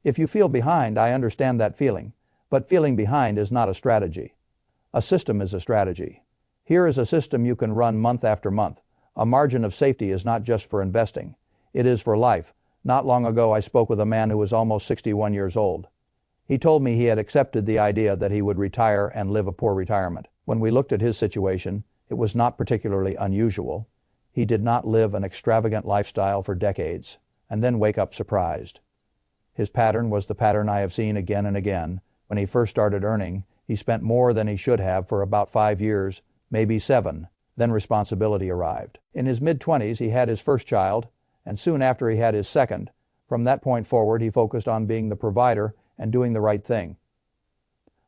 If you feel behind, I understand that feeling, but feeling behind is not a strategy. A system is a strategy. Here is a system you can run month after month. A margin of safety is not just for investing. It is for life. Not long ago, I spoke with a man who was almost 61 years old. He told me he had accepted the idea that he would retire and live a poor retirement. When we looked at his situation, it was not particularly unusual. He did not live an extravagant lifestyle for decades and then wake up surprised. His pattern was the pattern I have seen again and again. When he first started earning, he spent more than he should have for about 5 years, maybe 7. Then responsibility arrived. In his mid-20s, he had his first child, and soon after he had his second. From that point forward, he focused on being the provider and doing the right thing.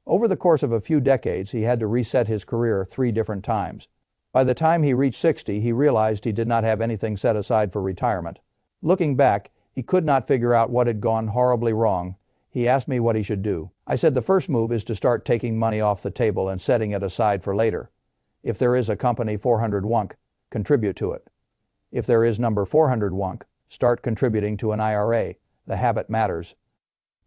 Over the course of a few decades, he had to reset his career 3 different times. By the time he reached 60, he realized he did not have anything set aside for retirement. Looking back, he could not figure out what had gone horribly wrong. He asked me what he should do. I said the first move is to start taking money off the table and setting it aside for later. If there is a company 400 wonk, contribute to it. If there is number 400 wonk, start contributing to an IRA. The habit matters.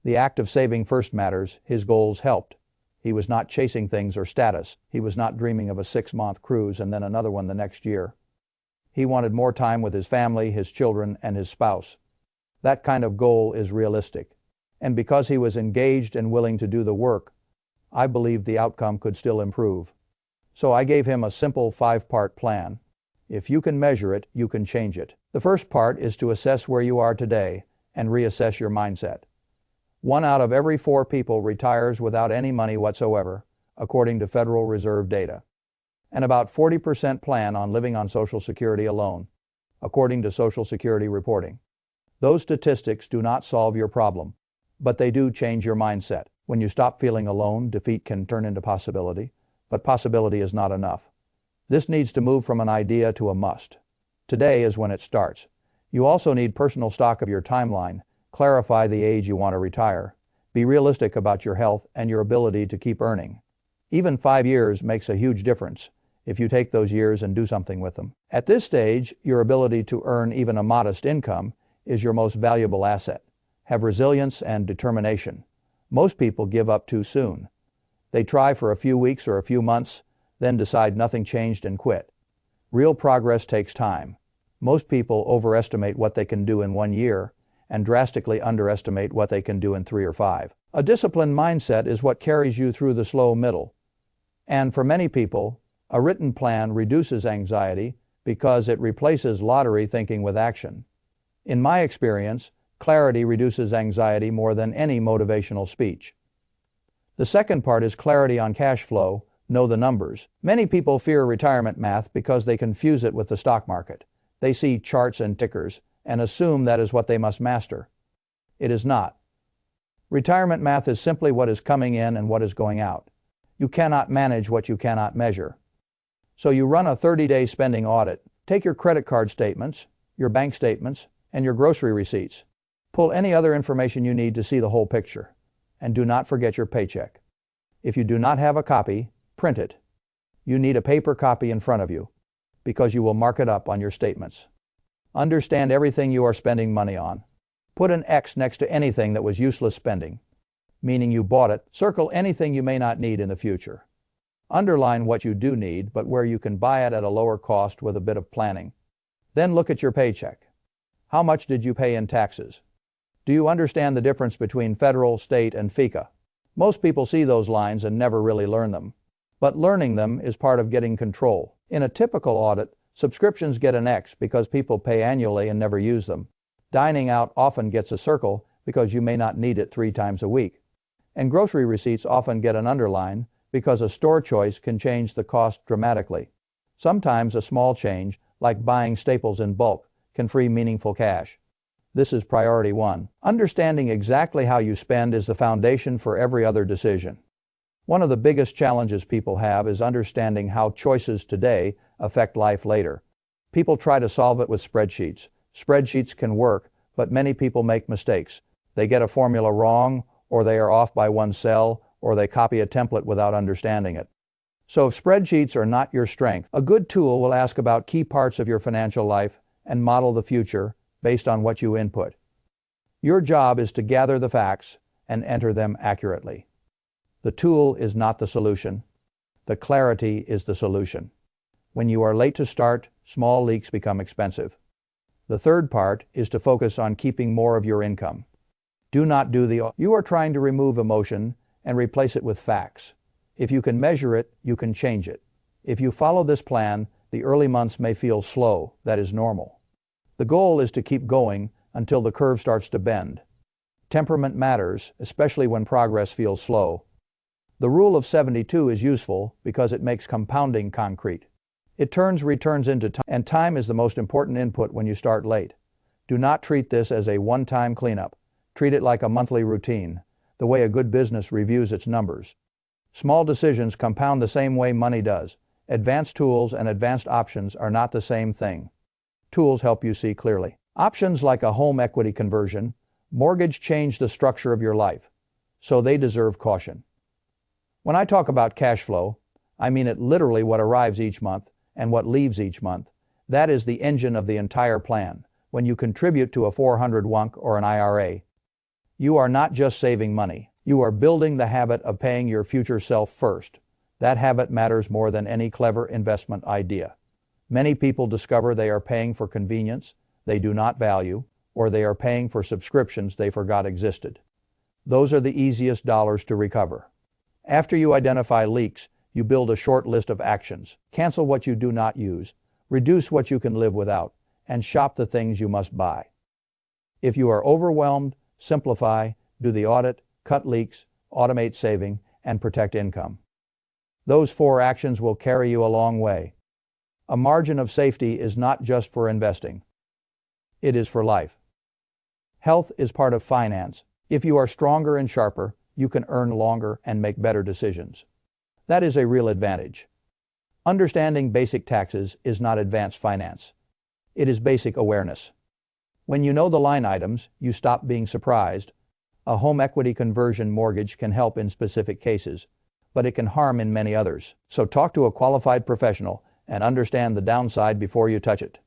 The act of saving first matters. His goals helped. He was not chasing things or status. He was not dreaming of a 6-month cruise and then another one the next year. He wanted more time with his family, his children, and his spouse. That kind of goal is realistic. And because he was engaged and willing to do the work, I believed the outcome could still improve. So I gave him a simple 5-part plan. If you can measure it, you can change it. The first part is to assess where you are today and reassess your mindset. 1 out of every 4 people retires without any money whatsoever, according to Federal Reserve data. And about 40% plan on living on Social Security alone, according to Social Security reporting. Those statistics do not solve your problem, but they do change your mindset. When you stop feeling alone, defeat can turn into possibility, but possibility is not enough. This needs to move from an idea to a must. Today is when it starts. You also need personal stock of your timeline. Clarify the age you want to retire. Be realistic about your health and your ability to keep earning. Even 5 years makes a huge difference if you take those years and do something with them. At this stage, your ability to earn even a modest income is your most valuable asset. Have resilience and determination. Most people give up too soon. They try for a few weeks or a few months, then decide nothing changed and quit. Real progress takes time. Most people overestimate what they can do in 1 year and drastically underestimate what they can do in 3 or 5. A disciplined mindset is what carries you through the slow middle. And for many people, a written plan reduces anxiety because it replaces lottery thinking with action. In my experience, clarity reduces anxiety more than any motivational speech. The second part is clarity on cash flow. Know the numbers. Many people fear retirement math because they confuse it with the stock market. They see charts and tickers and assume that is what they must master. It is not. Retirement math is simply what is coming in and what is going out. You cannot manage what you cannot measure. So you run a 30-day spending audit. Take your credit card statements, your bank statements, and your grocery receipts. Pull any other information you need to see the whole picture. And do not forget your paycheck. If you do not have a copy, print it. You need a paper copy in front of you because you will mark it up on your statements. Understand everything you are spending money on. Put an X next to anything that was useless spending, meaning you bought it. Circle anything you may not need in the future. Underline what you do need, but where you can buy it at a lower cost with a bit of planning. Then look at your paycheck. How much did you pay in taxes? Do you understand the difference between federal, state, and FICA? Most people see those lines and never really learn them. But learning them is part of getting control. In a typical audit, subscriptions get an X because people pay annually and never use them. Dining out often gets a circle because you may not need it 3 times a week. And grocery receipts often get an underline because a store choice can change the cost dramatically. Sometimes a small change, like buying staples in bulk, can free meaningful cash. This is priority 1. Understanding exactly how you spend is the foundation for every other decision. One of the biggest challenges people have is understanding how choices today affect life later. People try to solve it with spreadsheets. Spreadsheets can work, but many people make mistakes. They get a formula wrong, or they are off by 1 cell, or they copy a template without understanding it. So if spreadsheets are not your strength, a good tool will ask about key parts of your financial life and model the future based on what you input. Your job is to gather the facts and enter them accurately. The tool is not the solution. The clarity is the solution. When you are late to start, small leaks become expensive. The third part is to focus on keeping more of your income. Do not do the you are trying to remove emotion and replace it with facts. If you can measure it, you can change it. If you follow this plan, the early months may feel slow. That is normal. The goal is to keep going until the curve starts to bend. Temperament matters, especially when progress feels slow. The rule of 72 is useful because it makes compounding concrete. It turns returns into time, and time is the most important input when you start late. Do not treat this as a one-time cleanup. Treat it like a monthly routine, the way a good business reviews its numbers. Small decisions compound the same way money does. Advanced tools and advanced options are not the same thing. Tools help you see clearly. Options like a home equity conversion, mortgage change the structure of your life, so they deserve caution. When I talk about cash flow, I mean it literally what arrives each month and what leaves each month. That is the engine of the entire plan. When you contribute to a 401k or an IRA, you are not just saving money. You are building the habit of paying your future self first. That habit matters more than any clever investment idea. Many people discover they are paying for convenience they do not value, or they are paying for subscriptions they forgot existed. Those are the easiest dollars to recover. After you identify leaks, you build a short list of actions. Cancel what you do not use, reduce what you can live without, and shop the things you must buy. If you are overwhelmed, simplify, do the audit, cut leaks, automate saving, and protect income. Those 4 actions will carry you a long way. A margin of safety is not just for investing. It is for life. Health is part of finance. If you are stronger and sharper, you can earn longer and make better decisions. That is a real advantage. Understanding basic taxes is not advanced finance. It is basic awareness. When you know the line items, you stop being surprised. A home equity conversion mortgage can help in specific cases, but it can harm in many others. So talk to a qualified professional and understand the downside before you touch it.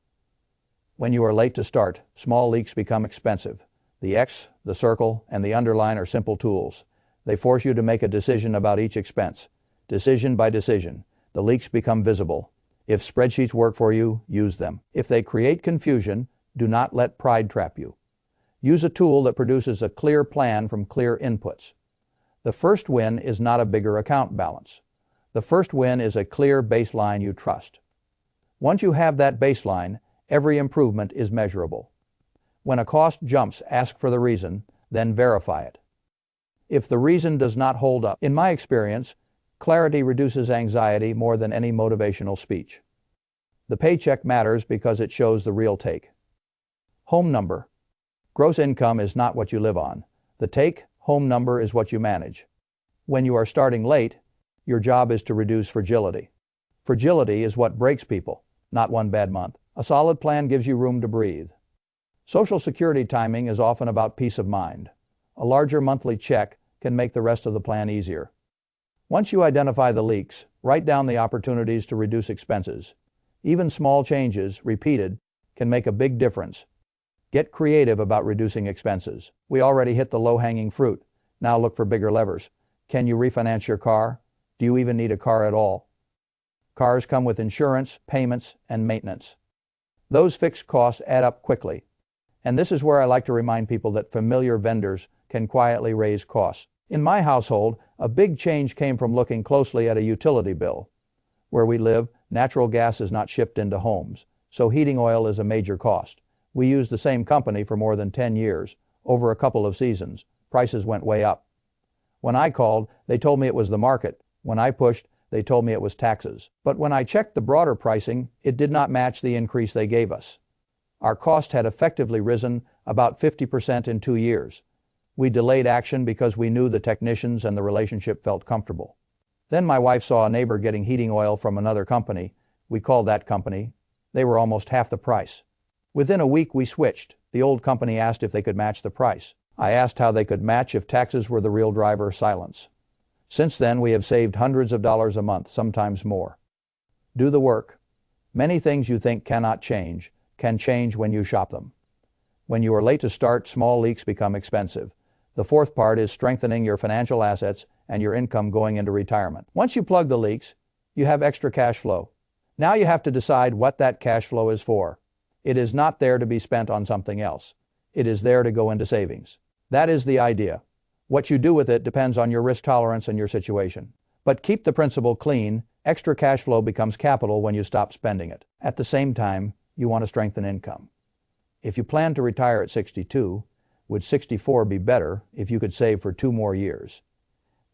When you are late to start, small leaks become expensive. The X, the circle, and the underline are simple tools. They force you to make a decision about each expense. Decision by decision, the leaks become visible. If spreadsheets work for you, use them. If they create confusion, do not let pride trap you. Use a tool that produces a clear plan from clear inputs. The first win is not a bigger account balance. The first win is a clear baseline you trust. Once you have that baseline, every improvement is measurable. When a cost jumps, ask for the reason, then verify it. If the reason does not hold up, in my experience, clarity reduces anxiety more than any motivational speech. The paycheck matters because it shows the real take. Home number. Gross income is not what you live on. The take home number is what you manage. When you are starting late, your job is to reduce fragility. Fragility is what breaks people, not one bad month. A solid plan gives you room to breathe. Social Security timing is often about peace of mind. A larger monthly check can make the rest of the plan easier. Once you identify the leaks, write down the opportunities to reduce expenses. Even small changes, repeated, can make a big difference. Get creative about reducing expenses. We already hit the low-hanging fruit. Now look for bigger levers. Can you refinance your car? Do you even need a car at all? Cars come with insurance, payments, and maintenance. Those fixed costs add up quickly. And this is where I like to remind people that familiar vendors can quietly raise costs. In my household, a big change came from looking closely at a utility bill. Where we live, natural gas is not shipped into homes, so heating oil is a major cost. We used the same company for more than 10 years. Over a couple of seasons, prices went way up. When I called, they told me it was the market. When I pushed, they told me it was taxes. But when I checked the broader pricing, it did not match the increase they gave us. Our cost had effectively risen about 50% in 2 years. We delayed action because we knew the technicians and the relationship felt comfortable. Then my wife saw a neighbor getting heating oil from another company. We called that company. They were almost half the price. Within a week we switched. The old company asked if they could match the price. I asked how they could match if taxes were the real driver. Silence. Since then we have saved hundreds of dollars a month, sometimes more. Do the work. Many things you think cannot change, can change when you shop them. When you are late to start, small leaks become expensive. The fourth part is strengthening your financial assets and your income going into retirement. Once you plug the leaks, you have extra cash flow. Now you have to decide what that cash flow is for. It is not there to be spent on something else. It is there to go into savings. That is the idea. What you do with it depends on your risk tolerance and your situation. But keep the principal clean. Extra cash flow becomes capital when you stop spending it. At the same time, you want to strengthen income. If you plan to retire at 62, would 64 be better if you could save for 2 more years?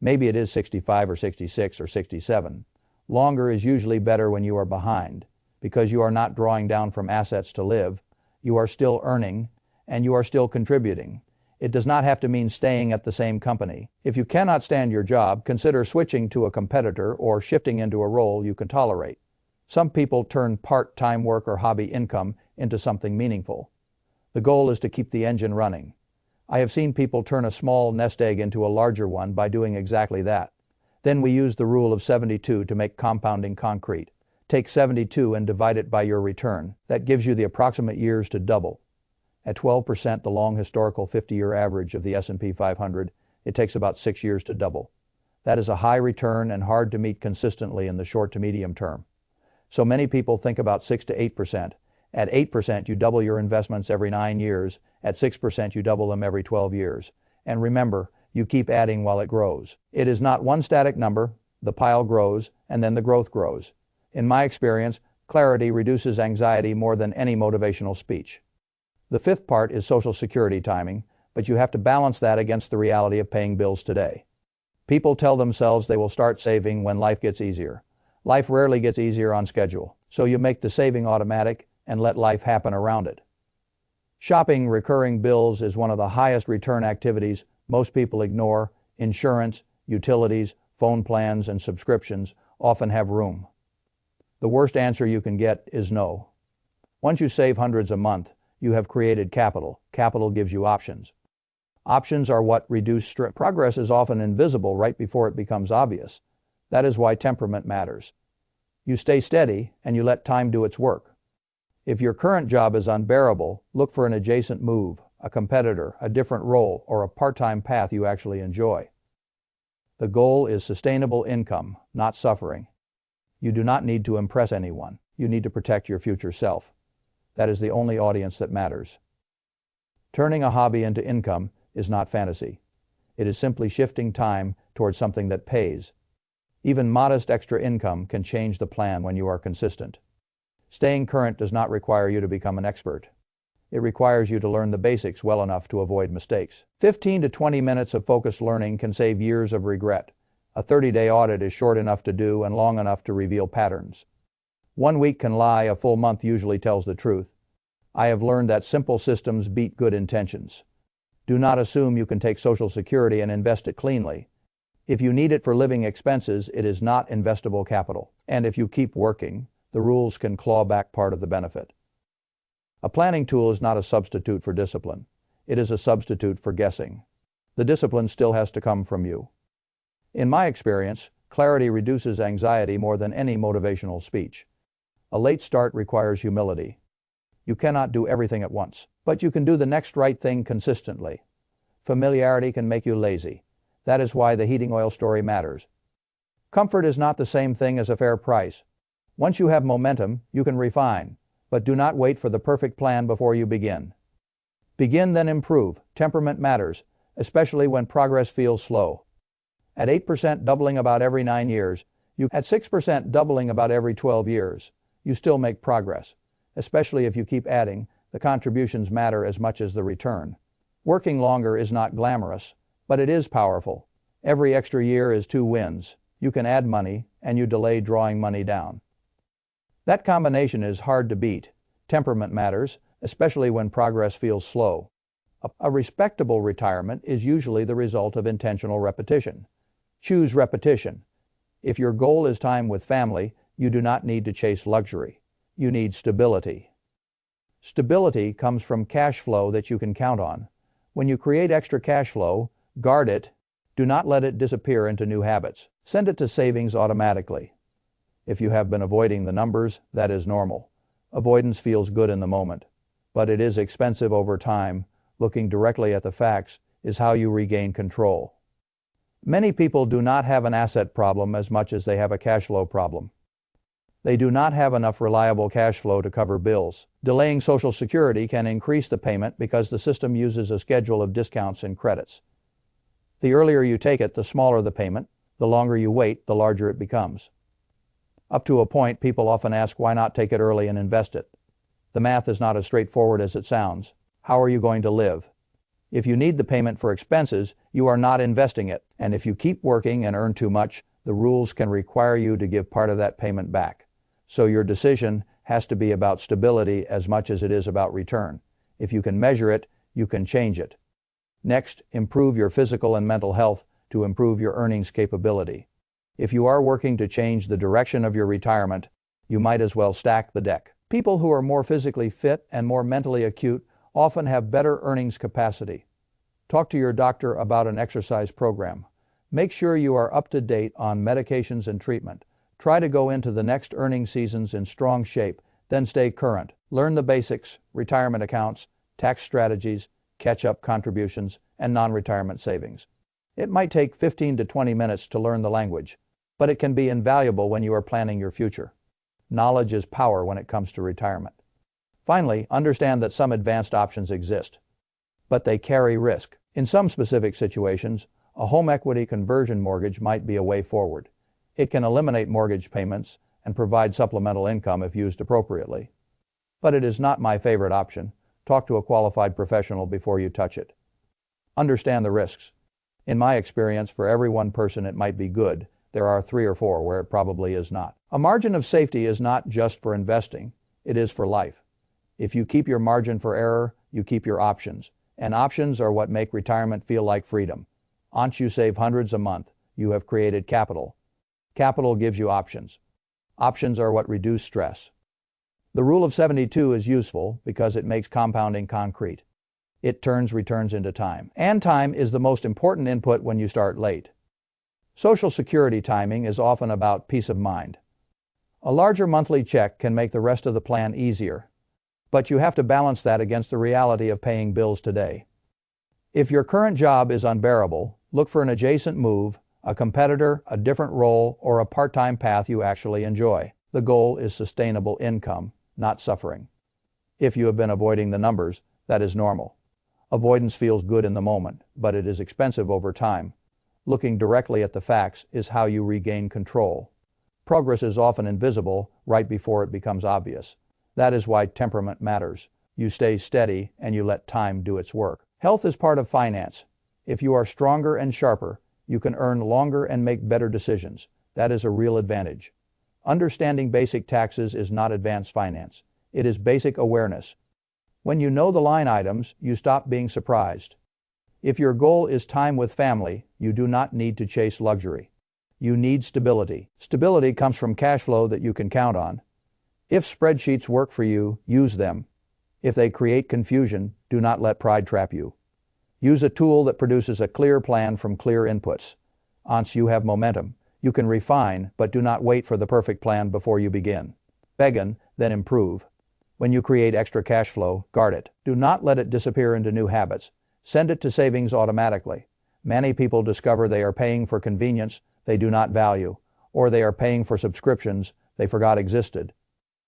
Maybe it is 65 or 66 or 67. Longer is usually better when you are behind, because you are not drawing down from assets to live, you are still earning, and you are still contributing. It does not have to mean staying at the same company. If you cannot stand your job, consider switching to a competitor or shifting into a role you can tolerate. Some people turn part-time work or hobby income into something meaningful. The goal is to keep the engine running. I have seen people turn a small nest egg into a larger one by doing exactly that. Then we use the rule of 72 to make compounding concrete. Take 72 and divide it by your return. That gives you the approximate years to double. At 12%, the long historical 50-year average of the S&P 500, it takes about 6 years to double. That is a high return and hard to meet consistently in the short to medium term. So many people think about 6 to 8%. At 8%, you double your investments every 9 years. At 6%, you double them every 12 years. And remember, you keep adding while it grows. It is not one static number. The pile grows, and then the growth grows. In my experience, clarity reduces anxiety more than any motivational speech. The fifth part is Social Security timing, but you have to balance that against the reality of paying bills today. People tell themselves they will start saving when life gets easier. Life rarely gets easier on schedule, so you make the saving automatic and let life happen around it. Shopping recurring bills is one of the highest return activities most people ignore. Insurance, utilities, phone plans, and subscriptions often have room. The worst answer you can get is no. Once you save hundreds a month, you have created capital. Capital gives you options. Options are what reduce stress. Progress is often invisible right before it becomes obvious. That is why temperament matters. You stay steady and you let time do its work. If your current job is unbearable, look for an adjacent move, a competitor, a different role, or a part-time path you actually enjoy. The goal is sustainable income, not suffering. You do not need to impress anyone. You need to protect your future self. That is the only audience that matters. Turning a hobby into income is not fantasy. It is simply shifting time towards something that pays. Even modest extra income can change the plan when you are consistent. Staying current does not require you to become an expert. It requires you to learn the basics well enough to avoid mistakes. 15 to 20 minutes of focused learning can save years of regret. A 30-day audit is short enough to do and long enough to reveal patterns. 1 week can lie, a full month usually tells the truth. I have learned that simple systems beat good intentions. Do not assume you can take Social Security and invest it cleanly. If you need it for living expenses, it is not investable capital. And if you keep working, the rules can claw back part of the benefit. A planning tool is not a substitute for discipline. It is a substitute for guessing. The discipline still has to come from you. In my experience, clarity reduces anxiety more than any motivational speech. A late start requires humility. You cannot do everything at once, but you can do the next right thing consistently. Familiarity can make you lazy. That is why the heating oil story matters. Comfort is not the same thing as a fair price. Once you have momentum, you can refine, but do not wait for the perfect plan before you begin. Begin, then improve. Temperament matters, especially when progress feels slow. At 8% doubling about every 9 years, at 6% doubling about every 12 years, you still make progress. Especially if you keep adding, the contributions matter as much as the return. Working longer is not glamorous, but it is powerful. Every extra year is 2 wins. You can add money, and you delay drawing money down. That combination is hard to beat. Temperament matters, especially when progress feels slow. A respectable retirement is usually the result of intentional repetition. Choose repetition. If your goal is time with family, you do not need to chase luxury. You need stability. Stability comes from cash flow that you can count on. When you create extra cash flow, guard it. Do not let it disappear into new habits. Send it to savings automatically. If you have been avoiding the numbers, that is normal. Avoidance feels good in the moment. but it is expensive over time. Looking directly at the facts is how you regain control. Many people do not have an asset problem as much as they have a cash flow problem. They do not have enough reliable cash flow to cover bills. Delaying Social Security can increase the payment because the system uses a schedule of discounts and credits. The earlier you take it, the smaller the payment. The longer you wait, the larger it becomes. Up to a point, people often ask why not take it early and invest it. The math is not as straightforward as it sounds. How are you going to live? If you need the payment for expenses, you are not investing it. And if you keep working and earn too much, the rules can require you to give part of that payment back. So your decision has to be about stability as much as it is about return. If you can measure it, you can change it. Next, improve your physical and mental health to improve your earnings capability. If you are working to change the direction of your retirement, you might as well stack the deck. People who are more physically fit and more mentally acute often have better earnings capacity. Talk to your doctor about an exercise program. Make sure you are up to date on medications and treatment. Try to go into the next earning seasons in strong shape, then stay current. Learn the basics, retirement accounts, tax strategies, catch-up contributions, and non-retirement savings. It might take 15 to 20 minutes to learn the language, but it can be invaluable when you are planning your future. Knowledge is power when it comes to retirement. Finally, understand that some advanced options exist, but they carry risk. In some specific situations, a home equity conversion mortgage might be a way forward. It can eliminate mortgage payments and provide supplemental income if used appropriately. But it is not my favorite option. Talk to a qualified professional before you touch it. Understand the risks. In my experience, for every one person it might be good, there are 3 or 4 where it probably is not. A margin of safety is not just for investing, it is for life. If you keep your margin for error, you keep your options. And options are what make retirement feel like freedom. Once you save hundreds a month, you have created capital. Capital gives you options. Options are what reduce stress. The rule of 72 is useful because it makes compounding concrete. It turns returns into time. And time is the most important input when you start late. Social Security timing is often about peace of mind. A larger monthly check can make the rest of the plan easier, but you have to balance that against the reality of paying bills today. If your current job is unbearable, look for an adjacent move, a competitor, a different role, or a part-time path you actually enjoy. The goal is sustainable income, not suffering. If you have been avoiding the numbers, that is normal. Avoidance feels good in the moment, but it is expensive over time. Looking directly at the facts is how you regain control. Progress is often invisible right before it becomes obvious. That is why temperament matters. You stay steady and you let time do its work. Health is part of finance. If you are stronger and sharper, you can earn longer and make better decisions. That is a real advantage. Understanding basic taxes is not advanced finance. It is basic awareness. When you know the line items, you stop being surprised. If your goal is time with family, you do not need to chase luxury. You need stability. Stability comes from cash flow that you can count on. If spreadsheets work for you, use them. If they create confusion, do not let pride trap you. Use a tool that produces a clear plan from clear inputs. Once you have momentum, you can refine, but do not wait for the perfect plan before you begin. Begin, then improve. When you create extra cash flow, guard it. Do not let it disappear into new habits. Send it to savings automatically. Many people discover they are paying for convenience they do not value, or they are paying for subscriptions they forgot existed.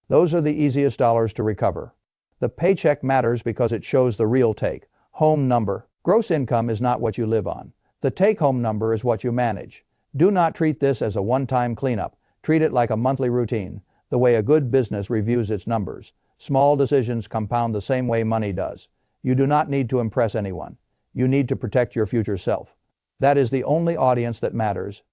Those are the easiest dollars to recover. The paycheck matters because it shows the real take. Home number. Gross income is not what you live on. The take-home number is what you manage. Do not treat this as a one-time cleanup. Treat it like a monthly routine, the way a good business reviews its numbers. Small decisions compound the same way money does. You do not need to impress anyone. You need to protect your future self. That is the only audience that matters.